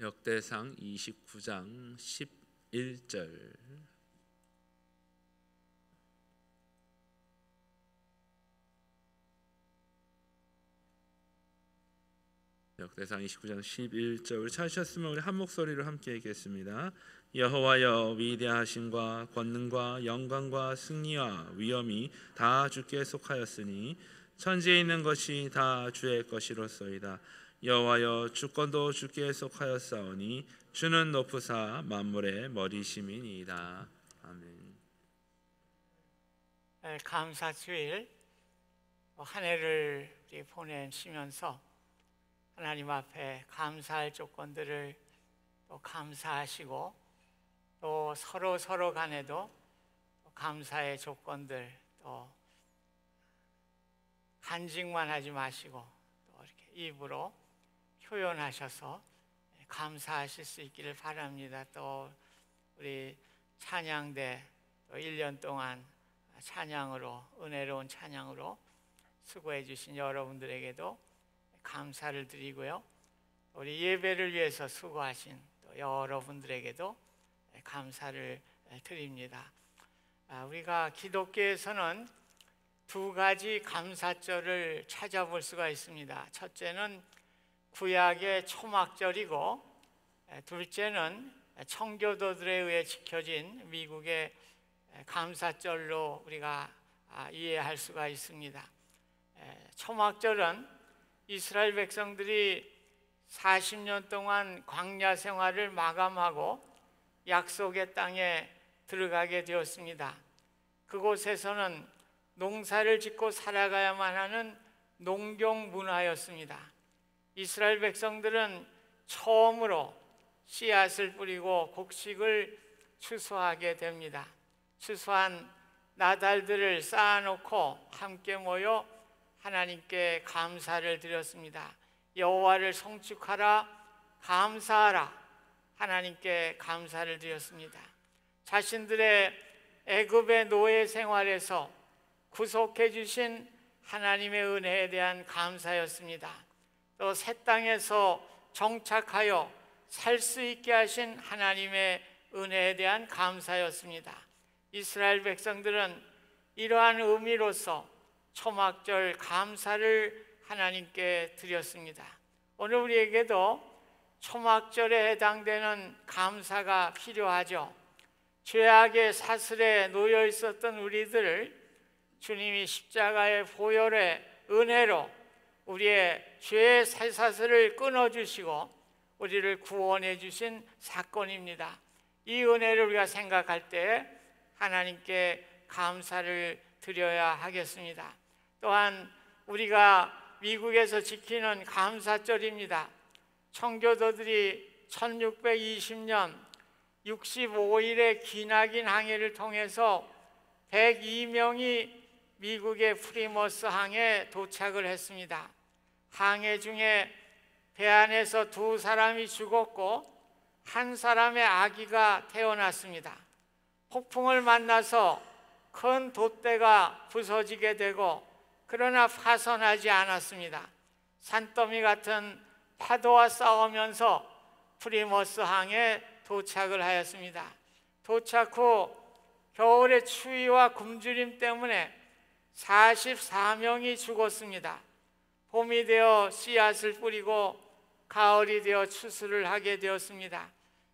역대상 29장 11절. 역대상 29장 11절. 우리 찾으셨으면 우리 한 목소리로 함께 읽겠습니다. 여호와여, 위대하심과 권능과 영광과 승리와 위엄이 다 주께 속하였으니 천지에 있는 것이 다 주의 것이로소이다. 여호와여, 주권도 주께 속하였사오니 주는 높으사 만물의 머리심이니이다. 아멘. 감사주일 한 해를 우리 보내시면서 하나님 앞에 감사할 조건들을 또 감사하시고, 또 서로 간에도 감사의 조건들 또 간직만 하지 마시고 또 이렇게 입으로 표현하셔서 감사하실 수 있기를 바랍니다. 또 우리 찬양대 또 1년 동안 찬양으로, 은혜로운 찬양으로 수고해 주신 여러분들에게도 감사를 드리고요, 우리 예배를 위해서 수고하신 또 여러분들에게도 감사를 드립니다. 우리가 기독교에서는 두 가지 감사절을 찾아볼 수가 있습니다. 첫째는 구약의 초막절이고, 둘째는 청교도들에 의해 지켜진 미국의 감사절로 우리가 이해할 수가 있습니다. 초막절은 이스라엘 백성들이 40년 동안 광야 생활을 마감하고 약속의 땅에 들어가게 되었습니다. 그곳에서는 농사를 짓고 살아가야만 하는 농경 문화였습니다. 이스라엘 백성들은 처음으로 씨앗을 뿌리고 곡식을 추수하게 됩니다. 추수한 나달들을 쌓아놓고 함께 모여 하나님께 감사를 드렸습니다. 여호와를 송축하라, 감사하라, 하나님께 감사를 드렸습니다. 자신들의 애굽의 노예 생활에서 구속해 주신 하나님의 은혜에 대한 감사였습니다. 또 새 땅에서 정착하여 살 수 있게 하신 하나님의 은혜에 대한 감사였습니다. 이스라엘 백성들은 이러한 의미로서 초막절 감사를 하나님께 드렸습니다. 오늘 우리에게도 초막절에 해당되는 감사가 필요하죠. 죄악의 사슬에 놓여 있었던 우리들을 주님이 십자가의 보혈의 은혜로 우리의 죄의 사슬을 끊어주시고 우리를 구원해 주신 사건입니다. 이 은혜를 우리가 생각할 때 하나님께 감사를 드려야 하겠습니다. 또한 우리가 미국에서 지키는 감사절입니다. 청교도들이 1620년 65일의 기나긴 항해를 통해서 102명이 미국의 프리머스 항에 도착을 했습니다. 항해 중에 배 안에서 2사람이 죽었고 1사람의 아기가 태어났습니다. 폭풍을 만나서 큰 돛대가 부서지게 되고, 그러나 파손하지 않았습니다. 산더미 같은 파도와 싸우면서 프리머스 항에 도착을 하였습니다. 도착 후 겨울의 추위와 굶주림 때문에 44명이 죽었습니다. 봄이 되어 씨앗을 뿌리고 가을이 되어 추수를 하게 되었습니다.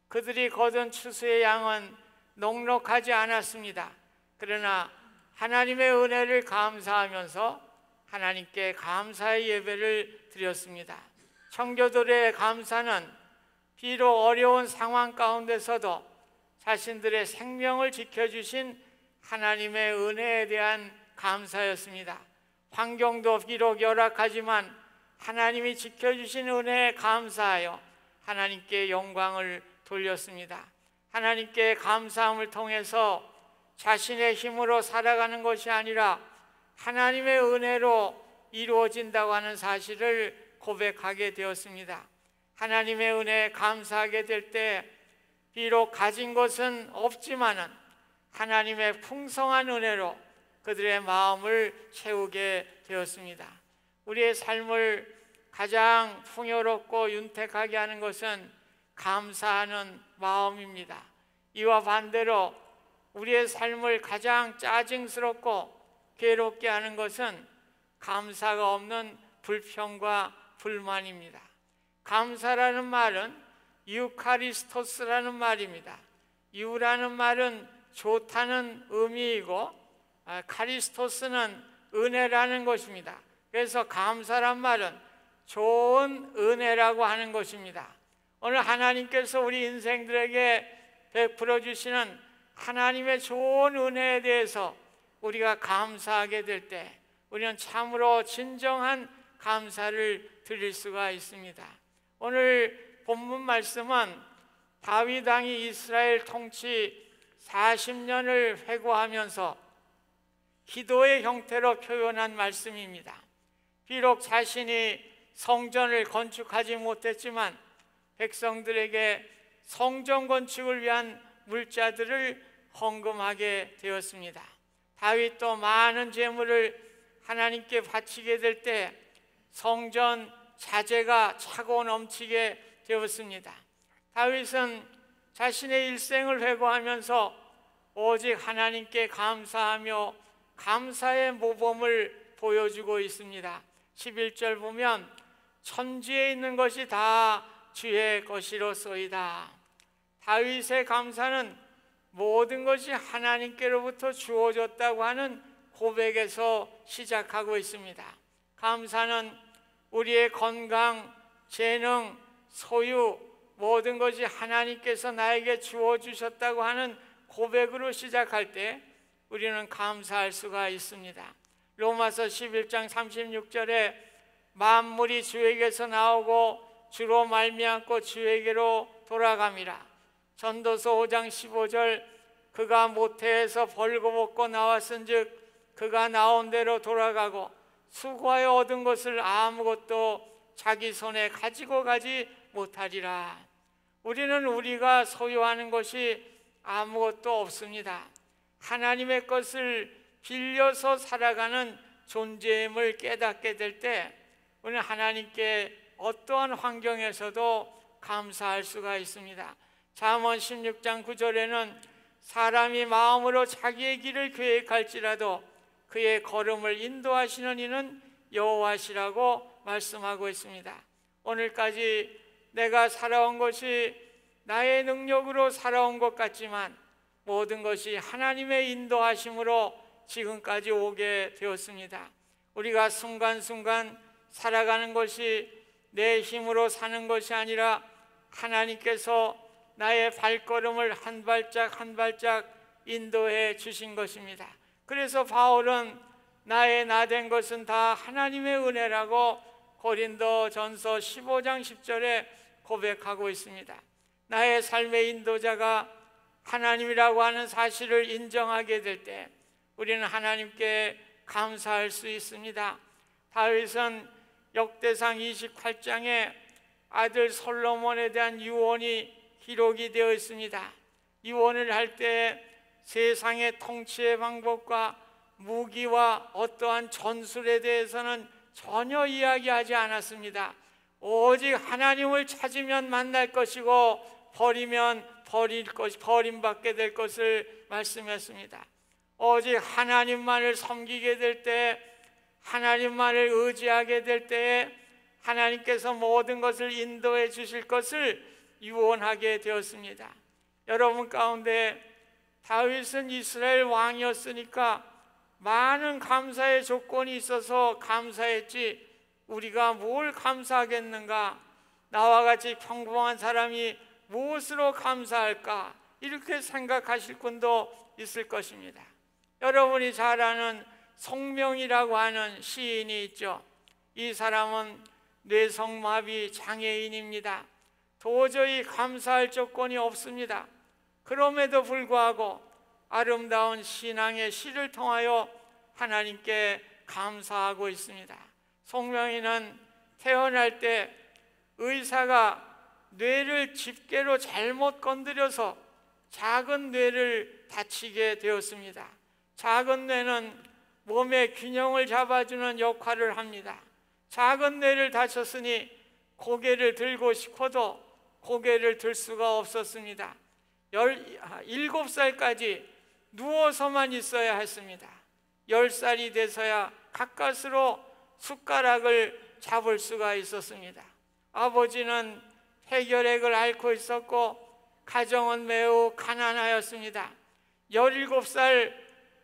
그들이 거둔 추수의 양은 넉넉하지 않았습니다. 그러나 하나님의 은혜를 감사하면서 하나님께 감사의 예배를 드렸습니다. 청교도의 감사는 비록 어려운 상황 가운데서도 자신들의 생명을 지켜주신 하나님의 은혜에 대한 감사였습니다. 환경도 비록 열악하지만 하나님이 지켜주신 은혜에 감사하여 하나님께 영광을 돌렸습니다. 하나님께 감사함을 통해서 자신의 힘으로 살아가는 것이 아니라 하나님의 은혜로 이루어진다고 하는 사실을 고백하게 되었습니다. 하나님의 은혜에 감사하게 될 때 비록 가진 것은 없지만은 하나님의 풍성한 은혜로 그들의 마음을 채우게 되었습니다. 우리의 삶을 가장 풍요롭고 윤택하게 하는 것은 감사하는 마음입니다. 이와 반대로 우리의 삶을 가장 짜증스럽고 괴롭게 하는 것은 감사가 없는 불평과 불만입니다. 감사라는 말은 유카리스토스라는 말입니다. 유라는 말은 좋다는 의미이고 카리스토스는 은혜라는 것입니다. 그래서 감사란 말은 좋은 은혜라고 하는 것입니다. 오늘 하나님께서 우리 인생들에게 베풀어 주시는 하나님의 좋은 은혜에 대해서 우리가 감사하게 될 때 우리는 참으로 진정한 감사를 드릴 수가 있습니다. 오늘 본문 말씀은 다윗 왕이 이스라엘 통치 40년을 회고하면서 기도의 형태로 표현한 말씀입니다. 비록 자신이 성전을 건축하지 못했지만 백성들에게 성전 건축을 위한 물자들을 헌금하게 되었습니다. 다윗도 많은 재물을 하나님께 바치게 될 때 성전 자재가 차고 넘치게 되었습니다. 다윗은 자신의 일생을 회고하면서 오직 하나님께 감사하며 감사의 모범을 보여주고 있습니다. 11절 보면 천지에 있는 것이 다 주의 것이로소이다. 다윗의 감사는 모든 것이 하나님께로부터 주어졌다고 하는 고백에서 시작하고 있습니다. 감사는 우리의 건강, 재능, 소유 모든 것이 하나님께서 나에게 주어주셨다고 하는 고백으로 시작할 때 우리는 감사할 수가 있습니다. 로마서 11장 36절에 만물이 주에게서 나오고 주로 말미암고 주에게로 돌아감이라. 전도서 5장 15절 그가 모태에서 벌거벗고 나왔은즉 그가 나온 대로 돌아가고 수고하여 얻은 것을 아무것도 자기 손에 가지고 가지 못하리라. 우리는 우리가 소유하는 것이 아무것도 없습니다. 하나님의 것을 빌려서 살아가는 존재임을 깨닫게 될 때 우리는 하나님께 어떠한 환경에서도 감사할 수가 있습니다. 잠언 16장 9절에는 사람이 마음으로 자기의 길을 계획할지라도 그의 걸음을 인도하시는 이는 여호와시라고 말씀하고 있습니다. 오늘까지 내가 살아온 것이 나의 능력으로 살아온 것 같지만 모든 것이 하나님의 인도하심으로 지금까지 오게 되었습니다. 우리가 순간순간 살아가는 것이 내 힘으로 사는 것이 아니라 하나님께서 나의 발걸음을 한 발짝 한 발짝 인도해 주신 것입니다. 그래서 바울은 나의 나된 것은 다 하나님의 은혜라고 고린도전서 15장 10절에 고백하고 있습니다. 나의 삶의 인도자가 하나님이라고 하는 사실을 인정하게 될 때 우리는 하나님께 감사할 수 있습니다. 다윗은 역대상 28장에 아들 솔로몬에 대한 유언이 기록이 되어 있습니다. 유언을 할 때 세상의 통치의 방법과 무기와 어떠한 전술에 대해서는 전혀 이야기하지 않았습니다. 오직 하나님을 찾으면 만날 것이고 버리면 버림받게 될 것을 말씀했습니다. 오직 하나님만을 섬기게 될 때, 하나님만을 의지하게 될 때에 하나님께서 모든 것을 인도해 주실 것을 유언하게 되었습니다. 여러분 가운데 다윗은 이스라엘 왕이었으니까 많은 감사의 조건이 있어서 감사했지 우리가 뭘 감사하겠는가? 나와 같이 평범한 사람이 무엇으로 감사할까? 이렇게 생각하실 분도 있을 것입니다. 여러분이 잘 아는 송명이라고 하는 시인이 있죠. 이 사람은 뇌성마비 장애인입니다. 도저히 감사할 조건이 없습니다. 그럼에도 불구하고 아름다운 신앙의 시를 통하여 하나님께 감사하고 있습니다. 송명이는 태어날 때 의사가 뇌를 집게로 잘못 건드려서 작은 뇌를 다치게 되었습니다. 작은 뇌는 몸의 균형을 잡아주는 역할을 합니다. 작은 뇌를 다쳤으니 고개를 들고 싶어도 고개를 들 수가 없었습니다. 17살까지 누워서만 있어야 했습니다. 10살이 돼서야 가까스로 숟가락을 잡을 수가 있었습니다. 아버지는 폐결핵을 앓고 있었고 가정은 매우 가난하였습니다. 17살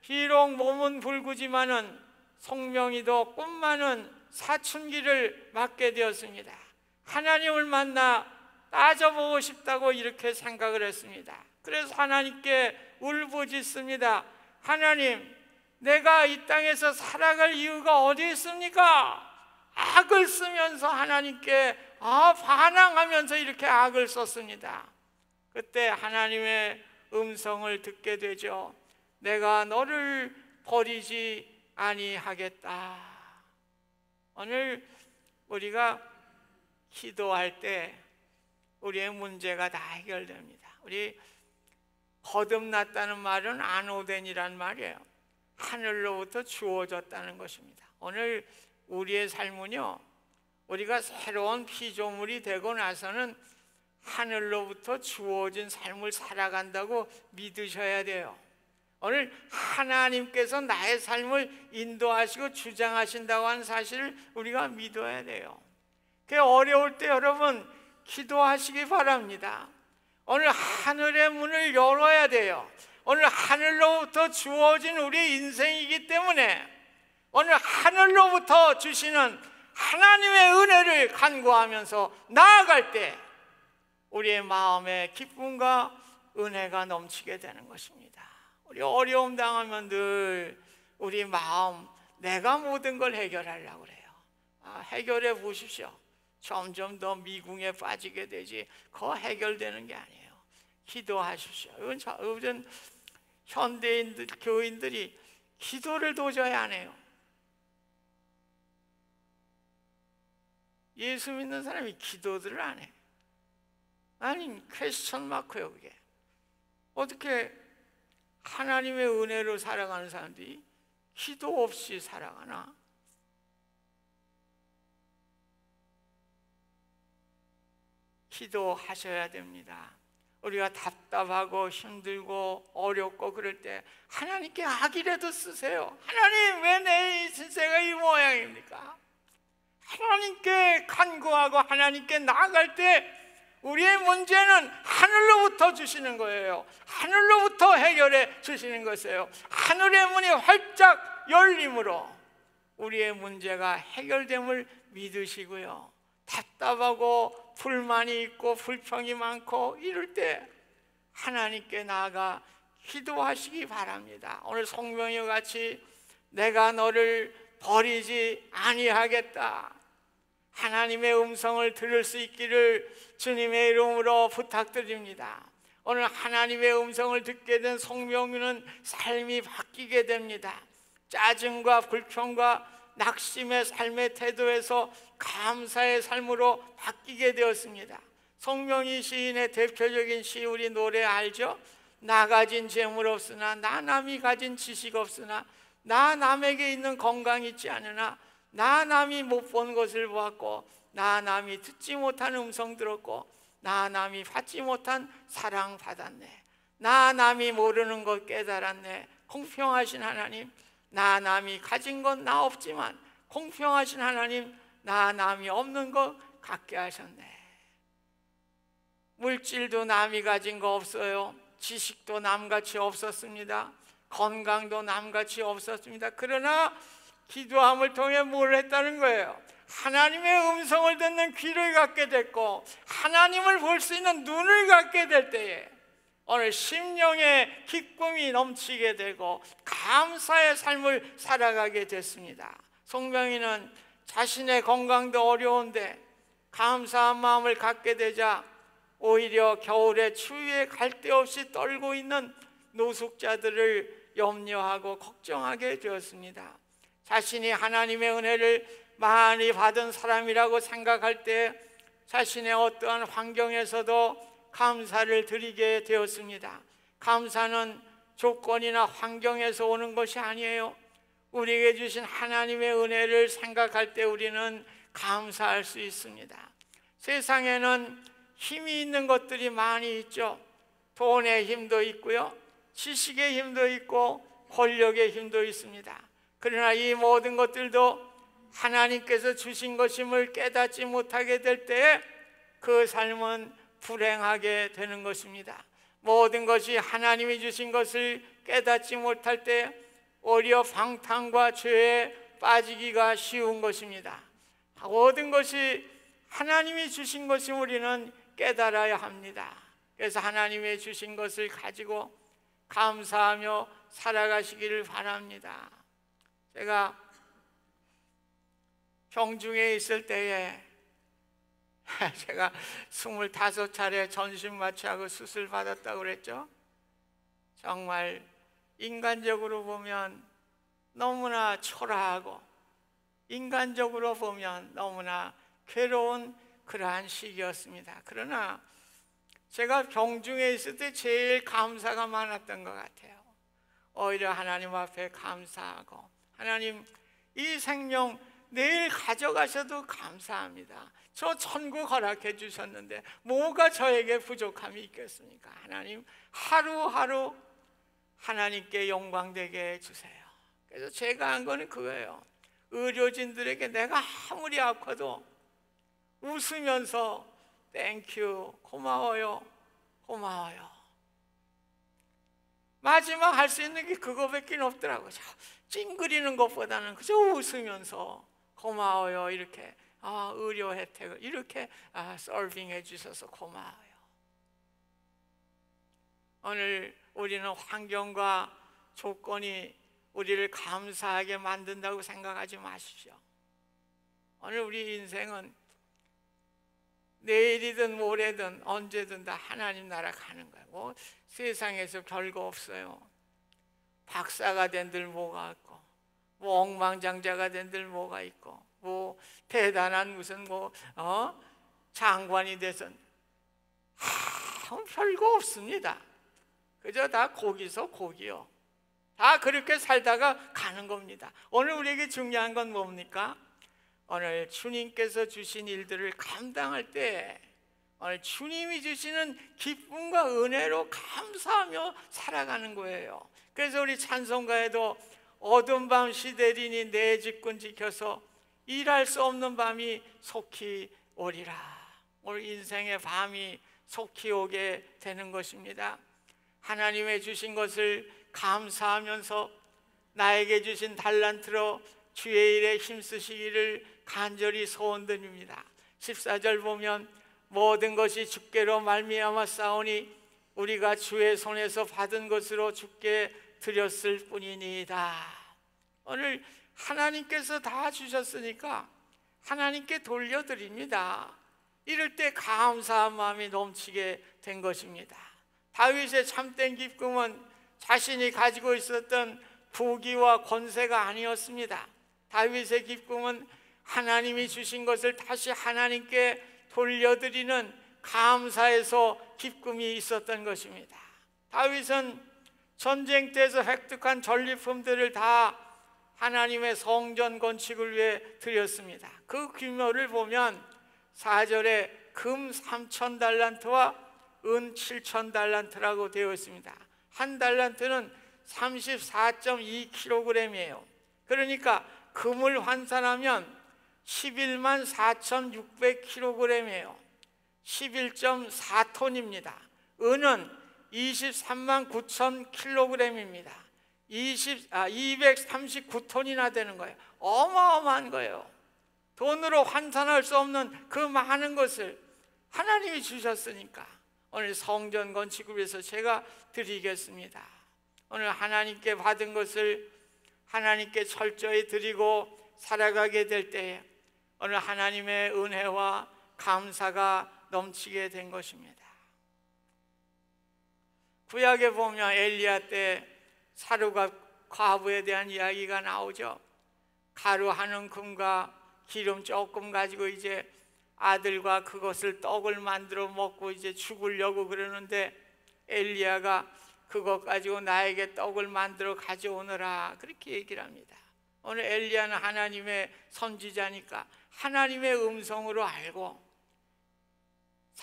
비록 몸은 불구지만은 송명이도 꿈 많은 사춘기를 맞게 되었습니다. 하나님을 만나 따져보고 싶다고 이렇게 생각을 했습니다. 그래서 하나님께 울부짖습니다. 하나님, 내가 이 땅에서 살아갈 이유가 어디 있습니까? 악을 쓰면서 하나님께 반항하면서 이렇게 악을 썼습니다. 그때 하나님의 음성을 듣게 되죠. 내가 너를 버리지 아니하겠다. 오늘 우리가 기도할 때 우리의 문제가 다 해결됩니다. 우리 거듭났다는 말은 아노덴이란 말이에요. 하늘로부터 주어졌다는 것입니다. 오늘 우리의 삶은요, 우리가 새로운 피조물이 되고 나서는 하늘로부터 주어진 삶을 살아간다고 믿으셔야 돼요. 오늘 하나님께서 나의 삶을 인도하시고 주장하신다고 하는 사실을 우리가 믿어야 돼요. 그 어려울 때 여러분 기도하시기 바랍니다. 오늘 하늘의 문을 열어야 돼요. 오늘 하늘로부터 주어진 우리의 인생이기 때문에 오늘 하늘로부터 주시는 하나님의 은혜를 간구하면서 나아갈 때 우리의 마음에 기쁨과 은혜가 넘치게 되는 것입니다. 우리 어려움 당하면 늘 우리 마음, 내가 모든 걸 해결하려고 그래요. 해결해 보십시오. 점점 더 미궁에 빠지게 되지 그거 해결되는 게 아니에요. 기도하십시오. 요즘 현대인들, 교인들이 기도를 도저히 안 해요. 예수 믿는 사람이 기도들을 안 해. 아니, 퀘스천 마크예요 그게. 어떻게 하나님의 은혜로 살아가는 사람들이 기도 없이 살아가나? 기도하셔야 됩니다. 우리가 답답하고 힘들고 어렵고 그럴 때 하나님께 악이라도 쓰세요. 하나님, 왜 내 인생가 이 모양입니까? 하나님께 간구하고 하나님께 나아갈 때 우리의 문제는 하늘로부터 주시는 거예요. 하늘로부터 해결해 주시는 것이에요. 하늘의 문이 활짝 열림으로 우리의 문제가 해결됨을 믿으시고요. 답답하고 불만이 있고 불평이 많고 이럴 때 하나님께 나아가 기도하시기 바랍니다. 오늘 송명이와 같이 내가 너를 버리지 아니하겠다, 하나님의 음성을 들을 수 있기를 주님의 이름으로 부탁드립니다. 오늘 하나님의 음성을 듣게 된 송명이는 삶이 바뀌게 됩니다. 짜증과 불평과 낙심의 삶의 태도에서 감사의 삶으로 바뀌게 되었습니다. 송명이 시인의 대표적인 시 우리 노래 알죠? 나 가진 재물 없으나, 나 남이 가진 지식 없으나, 나 남에게 있는 건강 있지 않으나, 나 남이 못 본 것을 보았고, 나 남이 듣지 못한 음성 들었고, 나 남이 받지 못한 사랑 받았네. 나 남이 모르는 것 깨달았네. 공평하신 하나님, 나 남이 가진 건 나 없지만 공평하신 하나님, 나 남이 없는 것 갖게 하셨네. 물질도 남이 가진 거 없어요. 지식도 남같이 없었습니다. 건강도 남같이 없었습니다. 그러나 기도함을 통해 뭘 했다는 거예요? 하나님의 음성을 듣는 귀를 갖게 됐고 하나님을 볼 수 있는 눈을 갖게 될 때에 오늘 심령의 기쁨이 넘치게 되고 감사의 삶을 살아가게 됐습니다. 송명이는 자신의 건강도 어려운데 감사한 마음을 갖게 되자 오히려 겨울에 추위에 갈 데 없이 떨고 있는 노숙자들을 염려하고 걱정하게 되었습니다. 자신이 하나님의 은혜를 많이 받은 사람이라고 생각할 때 자신의 어떠한 환경에서도 감사를 드리게 되었습니다. 감사는 조건이나 환경에서 오는 것이 아니에요. 우리에게 주신 하나님의 은혜를 생각할 때 우리는 감사할 수 있습니다. 세상에는 힘이 있는 것들이 많이 있죠. 돈의 힘도 있고요, 지식의 힘도 있고 권력의 힘도 있습니다. 그러나 이 모든 것들도 하나님께서 주신 것임을 깨닫지 못하게 될 때에 그 삶은 불행하게 되는 것입니다. 모든 것이 하나님이 주신 것을 깨닫지 못할 때 오히려 방탕과 죄에 빠지기가 쉬운 것입니다. 모든 것이 하나님이 주신 것을 우리는 깨달아야 합니다. 그래서 하나님의 주신 것을 가지고 감사하며 살아가시기를 바랍니다. 제가 병중에 있을 때에 제가 25차례 전신 마취하고 수술 받았다고 그랬죠. 정말 인간적으로 보면 너무나 초라하고 인간적으로 보면 너무나 괴로운 그러한 시기였습니다. 그러나 제가 병중에 있을 때 제일 감사가 많았던 것 같아요. 오히려 하나님 앞에 감사하고, 하나님 이 생명 내일 가져가셔도 감사합니다. 저 천국 허락해 주셨는데 뭐가 저에게 부족함이 있겠습니까? 하나님 하루하루 하나님께 영광되게 해주세요. 그래서 제가 한 거는 그거예요. 의료진들에게 내가 아무리 아파도 웃으면서 땡큐, 고마워요, 고마워요. 마지막 할 수 있는 게 그거밖에 없더라고요. 찡그리는 것보다는 그저 웃으면서 고마워요, 이렇게 의료 혜택을 이렇게 서빙해 주셔서 고마워요. 오늘 우리는 환경과 조건이 우리를 감사하게 만든다고 생각하지 마십시오. 오늘 우리 인생은 내일이든 모레든 언제든 다 하나님 나라 가는 거예요. 뭐 세상에서 별거 없어요. 박사가 된들 뭐가 있고, 뭐 억만장자가 된들 뭐가 있고, 뭐 대단한 무슨 장관이 돼선 별거 없습니다. 그저 다 고기서 고기요. 다 그렇게 살다가 가는 겁니다. 오늘 우리에게 중요한 건 뭡니까? 오늘 주님께서 주신 일들을 감당할 때 오늘 주님이 주시는 기쁨과 은혜로 감사하며 살아가는 거예요. 그래서 우리 찬송가에도 어두운 밤 시대리니 내 직분 지켜서 일할 수 없는 밤이 속히 오리라. 오늘 인생의 밤이 속히 오게 되는 것입니다. 하나님의 주신 것을 감사하면서 나에게 주신 달란트로 주의 일에 힘쓰시기를 간절히 소원드립니다. 14절 보면 모든 것이 주께로 말미암아 싸우니 우리가 주의 손에서 받은 것으로 주께 드렸을 뿐이니이다. 오늘 하나님께서 다 주셨으니까 하나님께 돌려드립니다. 이럴 때 감사한 마음이 넘치게 된 것입니다. 다윗의 참된 기쁨은 자신이 가지고 있었던 부귀와 권세가 아니었습니다. 다윗의 기쁨은 하나님이 주신 것을 다시 하나님께 돌려드리는 감사에서 기쁨이 있었던 것입니다. 다윗은 전쟁 때에서 획득한 전리품들을 다 하나님의 성전 건축을 위해 드렸습니다. 그 규모를 보면 4절에 금 3,000달란트와 은 7,000달란트라고 되어 있습니다. 한 달란트는 34.2kg이에요. 그러니까 금을 환산하면 11만 4,600kg이에요. 11.4톤입니다. 은은 23만 9,000kg입니다. 239톤이나 되는 거예요. 어마어마한 거예요. 돈으로 환산할 수 없는 그 많은 것을 하나님이 주셨으니까 오늘 성전 건축을 위해서 제가 드리겠습니다. 오늘 하나님께 받은 것을 하나님께 철저히 드리고 살아가게 될 때에 오늘 하나님의 은혜와 감사가 넘치게 된 것입니다. 구약에 보면 엘리야 때 사르가 과부에 대한 이야기가 나오죠. 가루 한 움큼과 기름 조금 가지고 이제 아들과 그것을 떡을 만들어 먹고 이제 죽으려고 그러는데 엘리야가 그것 가지고 나에게 떡을 만들어 가져오너라 그렇게 얘기를 합니다. 오늘 엘리야는 하나님의 선지자니까 하나님의 음성으로 알고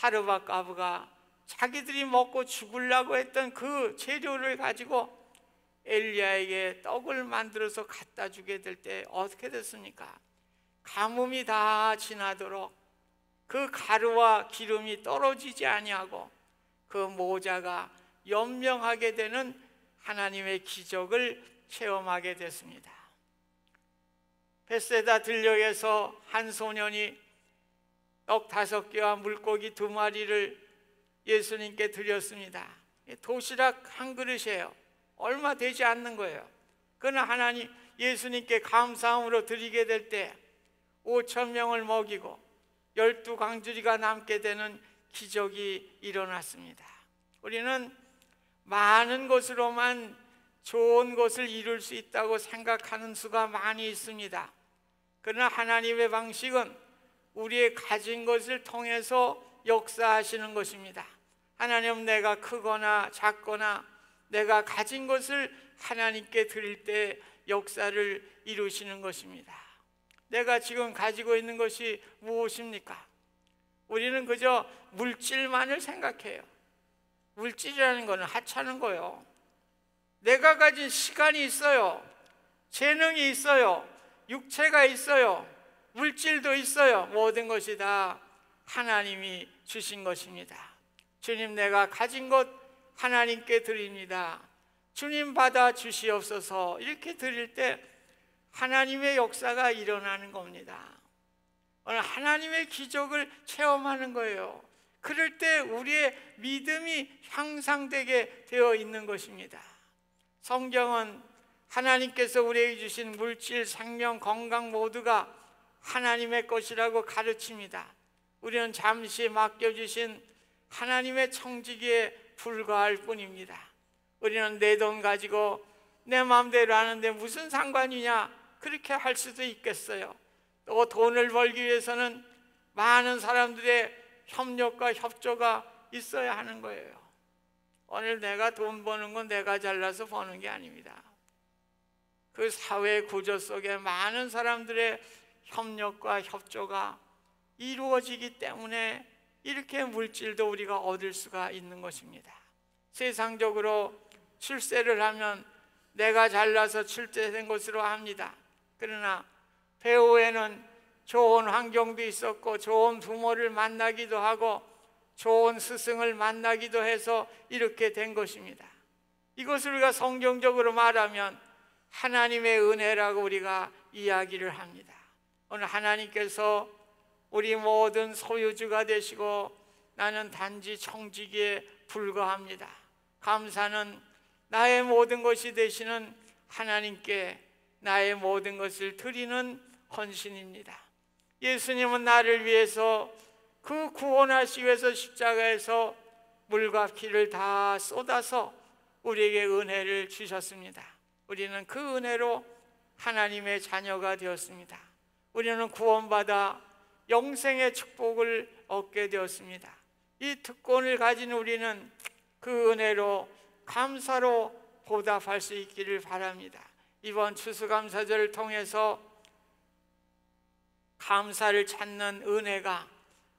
사르밧가브가 자기들이 먹고 죽으려고 했던 그 재료를 가지고 엘리야에게 떡을 만들어서 갖다 주게 될 때 어떻게 됐습니까? 가뭄이 다 지나도록 그 가루와 기름이 떨어지지 아니하고 그 모자가 연명하게 되는 하나님의 기적을 체험하게 됐습니다. 벳세다 들녘에서 한 소년이 떡 5개와 물고기 2마리를 예수님께 드렸습니다. 도시락 한 그릇이에요. 얼마 되지 않는 거예요. 그러나 하나님 예수님께 감사함으로 드리게 될 때 5,000명을 먹이고 12광주리가 남게 되는 기적이 일어났습니다. 우리는 많은 것으로만 좋은 것을 이룰 수 있다고 생각하는 수가 많이 있습니다. 그러나 하나님의 방식은 우리의 가진 것을 통해서 역사하시는 것입니다. 하나님은 내가 크거나 작거나 내가 가진 것을 하나님께 드릴 때 역사를 이루시는 것입니다. 내가 지금 가지고 있는 것이 무엇입니까? 우리는 그저 물질만을 생각해요. 물질이라는 것은 하찮은 거예요. 내가 가진 시간이 있어요. 재능이 있어요. 육체가 있어요. 물질도 있어요. 모든 것이 다 하나님이 주신 것입니다. 주님, 내가 가진 것 하나님께 드립니다. 주님 받아 주시옵소서. 이렇게 드릴 때 하나님의 역사가 일어나는 겁니다. 오늘 하나님의 기적을 체험하는 거예요. 그럴 때 우리의 믿음이 향상되게 되어 있는 것입니다. 성경은 하나님께서 우리에게 주신 물질, 생명, 건강 모두가 하나님의 것이라고 가르칩니다. 우리는 잠시 맡겨주신 하나님의 청지기에 불과할 뿐입니다. 우리는 내 돈 가지고 내 마음대로 하는데 무슨 상관이냐, 그렇게 할 수도 있겠어요. 또 돈을 벌기 위해서는 많은 사람들의 협력과 협조가 있어야 하는 거예요. 오늘 내가 돈 버는 건 내가 잘나서 버는 게 아닙니다. 그 사회 구조 속에 많은 사람들의 협력과 협조가 이루어지기 때문에 이렇게 물질도 우리가 얻을 수가 있는 것입니다. 세상적으로 출세를 하면 내가 잘나서 출세된 것으로 합니다. 그러나 배후에는 좋은 환경도 있었고 좋은 부모를 만나기도 하고 좋은 스승을 만나기도 해서 이렇게 된 것입니다. 이것을 우리가 성경적으로 말하면 하나님의 은혜라고 우리가 이야기를 합니다. 오늘 하나님께서 우리 모든 소유주가 되시고 나는 단지 청지기에 불과합니다. 감사는 나의 모든 것이 되시는 하나님께 나의 모든 것을 드리는 헌신입니다. 예수님은 나를 위해서 그 구원하시기 위해서 십자가에서 물과 피를 다 쏟아서 우리에게 은혜를 주셨습니다. 우리는 그 은혜로 하나님의 자녀가 되었습니다. 우리는 구원받아 영생의 축복을 얻게 되었습니다. 이 특권을 가진 우리는 그 은혜로 감사로 보답할 수 있기를 바랍니다. 이번 추수감사절을 통해서 감사를 찾는 은혜가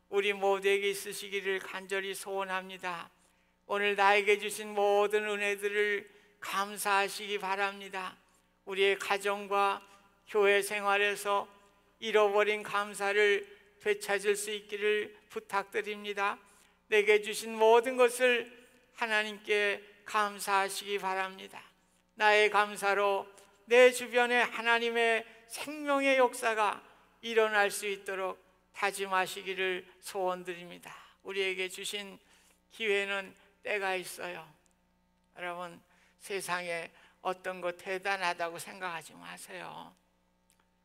우리 모두에게 있으시기를 간절히 소원합니다. 오늘 나에게 주신 모든 은혜들을 감사하시기 바랍니다. 우리의 가정과 교회 생활에서 잃어버린 감사를 되찾을 수 있기를 부탁드립니다. 내게 주신 모든 것을 하나님께 감사하시기 바랍니다. 나의 감사로 내 주변에 하나님의 생명의 역사가 일어날 수 있도록 다짐하시기를 소원드립니다. 우리에게 주신 기회는 때가 있어요. 여러분, 세상에 어떤 것 대단하다고 생각하지 마세요.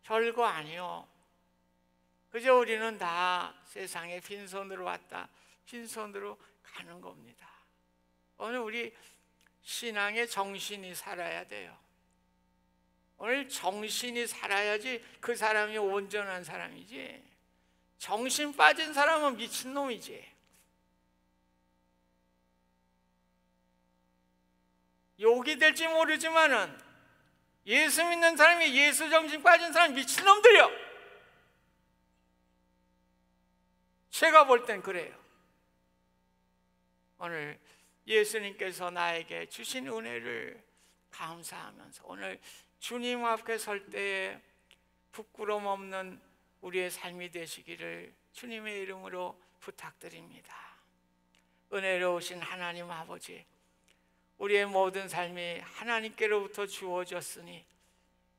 별거 아니요. 그저 우리는 다 세상에 빈손으로 왔다 빈손으로 가는 겁니다. 오늘 우리 신앙의 정신이 살아야 돼요. 오늘 정신이 살아야지 그 사람이 온전한 사람이지, 정신 빠진 사람은 미친놈이지. 욕이 될지 모르지만은 예수 믿는 사람이 예수 정신 빠진 사람 미친놈들이요. 제가 볼 땐 그래요. 오늘 예수님께서 나에게 주신 은혜를 감사하면서 오늘 주님 앞에 설 때에 부끄럼 없는 우리의 삶이 되시기를 주님의 이름으로 부탁드립니다. 은혜로우신 하나님 아버지, 우리의 모든 삶이 하나님께로부터 주어졌으니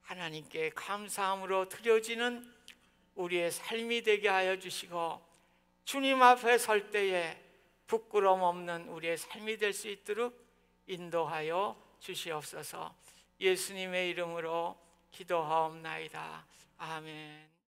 하나님께 감사함으로 드려지는 우리의 삶이 되게 하여 주시고 주님 앞에 설 때에 부끄럼 없는 우리의 삶이 될 수 있도록 인도하여 주시옵소서. 예수님의 이름으로 기도하옵나이다. 아멘.